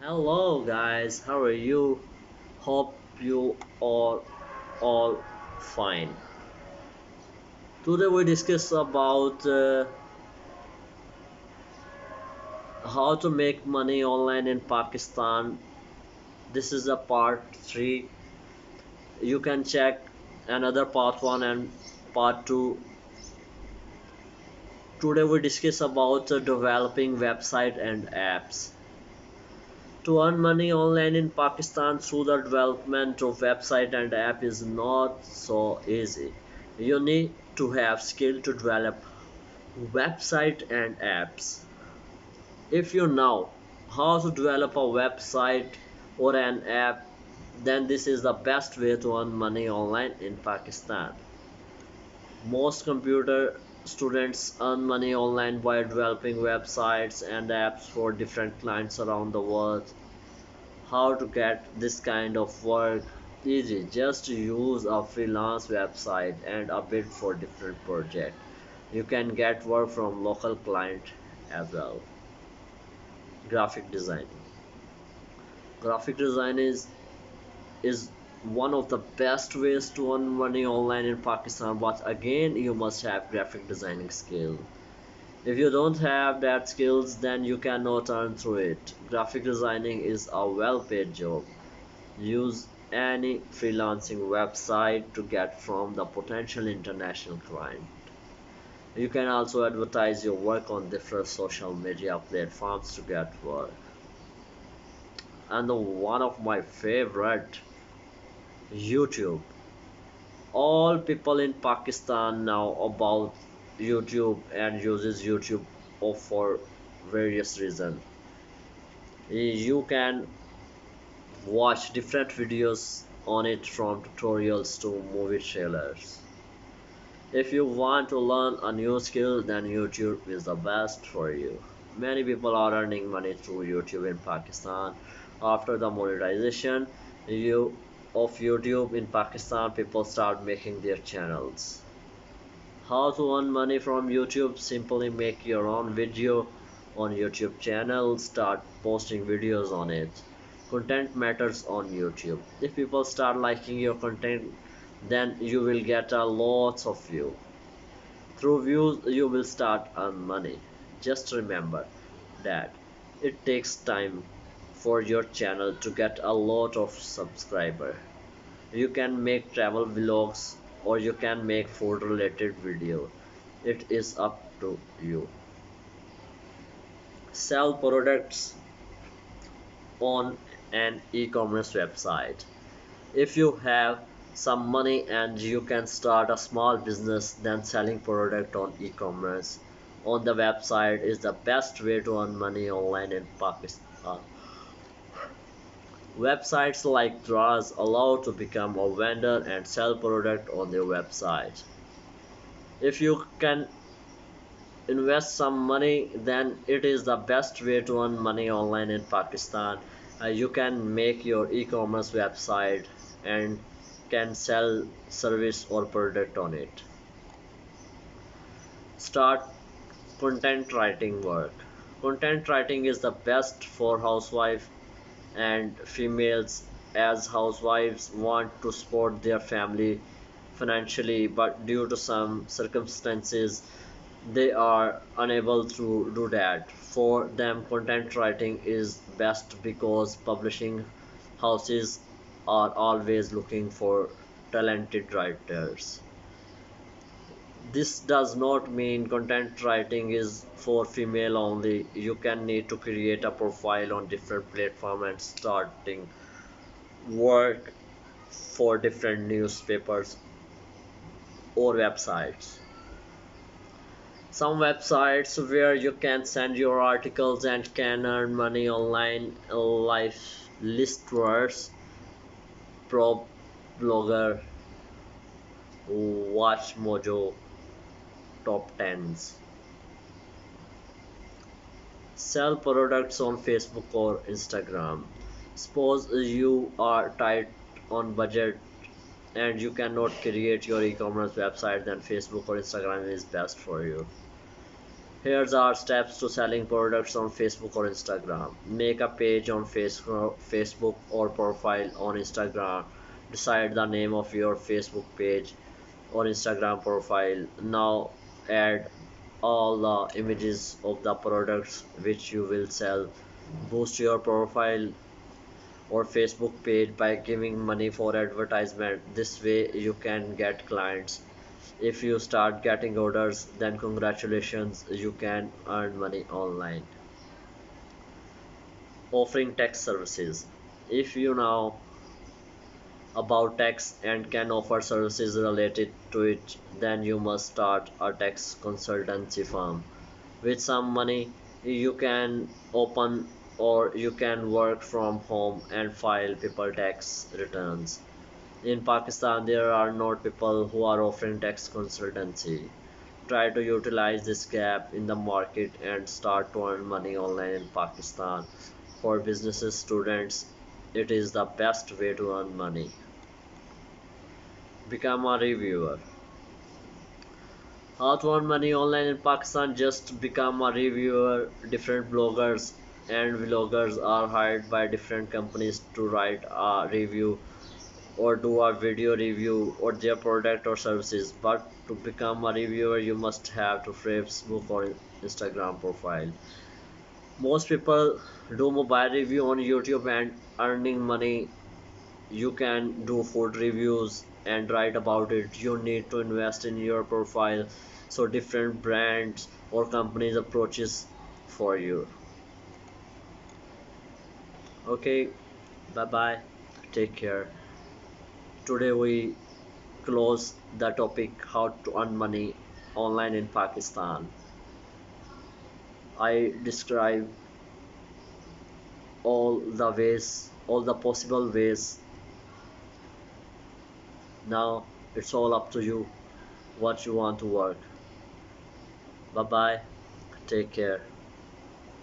Hello guys, how are you? Hope you are all fine. Today we discuss about how to make money online in Pakistan. This is a part 3. You can check another part 1 and part 2. Today we discuss about developing website and apps. To earn money online in Pakistan through the development of website and app is not so easy. You need to have skill to develop website and apps. If you know how to develop a website or an app, then this is the best way to earn money online in Pakistan. Most computer students earn money online by developing websites and apps for different clients around the world. How to get this kind of work? Easy, just use a freelance website and a bid for different project. You can get work from local client as well. Graphic design. Graphic design is one of the best ways to earn money online in Pakistan, but again you must have graphic designing skill. If you don't have that skills, then you cannot earn through it. Graphic designing is a well paid job. Use any freelancing website to get from the potential international client. You can also advertise your work on different social media platforms to get work. And one of my favorite, YouTube. All people in Pakistan know about YouTube and uses YouTube for various reasons. You can watch different videos on it from tutorials to movie trailers. If you want to learn a new skill, then YouTube is the best for you. Many people are earning money through YouTube in Pakistan. After the monetization of YouTube in Pakistan, people start making their channels. How to earn money from YouTube? Simply make your own video on YouTube channel, start posting videos on it. Content matters on YouTube. If people start liking your content, then you will get a lot of views. Through views, you will start earn money. Just remember that it takes time for your channel to get a lot of subscriber. You can make travel vlogs or you can make food related video. It is up to you. Sell products on an e-commerce website. If you have some money and you can start a small business, then selling product on e-commerce on the website is the best way to earn money online in Pakistan. Websites like Draws allow to become a vendor and sell product on their website. If you can invest some money, then it is the best way to earn money online in Pakistan. You can make your e-commerce website and can sell service or product on it. Start content writing work. Content writing is the best for housewives and females, as housewives want to support their family financially, but due to some circumstances they are unable to do that. For them, content writing is best because publishing houses are always looking for talented writers. This does not mean content writing is for female only. You can need to create a profile on different platforms and starting work for different newspapers or websites. Some websites where you can send your articles and can earn money online, like Listverse, Pro Blogger, Watch Mojo, Top Tens. Sell products on Facebook or Instagram. Suppose you are tight on budget and you cannot create your e-commerce website, then Facebook or Instagram is best for you. Here's our steps to selling products on Facebook or Instagram. Make a page on Facebook or profile on Instagram. Decide the name of your Facebook page or Instagram profile. Now add all the images of the products which you will sell. Boost your profile or Facebook page by giving money for advertisement. This way you can get clients. If you start getting orders, then congratulations, you can earn money online. Offering tax services. If you know about tax and can offer services related to it, then you must start a tax consultancy firm. With some money, you can open or you can work from home and file people tax returns. In Pakistan, there are not people who are offering tax consultancy. Try to utilize this gap in the market and start to earn money online in Pakistan. For businesses, students, it is the best way to earn money. Become a reviewer. How to earn money online in Pakistan? Just become a reviewer. Different bloggers and vloggers are hired by different companies to write a review or do a video review or their product or services. But to become a reviewer, you must have to Facebook or Instagram profile. Most people do mobile review on YouTube and earning money. You can do food reviews and write about it. You need to invest in your profile so different brands or companies approaches for you. Okay, bye bye, take care. Today we close the topic how to earn money online in Pakistan. I describe all the possible ways. Now it's all up to you what you want to work. Bye bye, take care.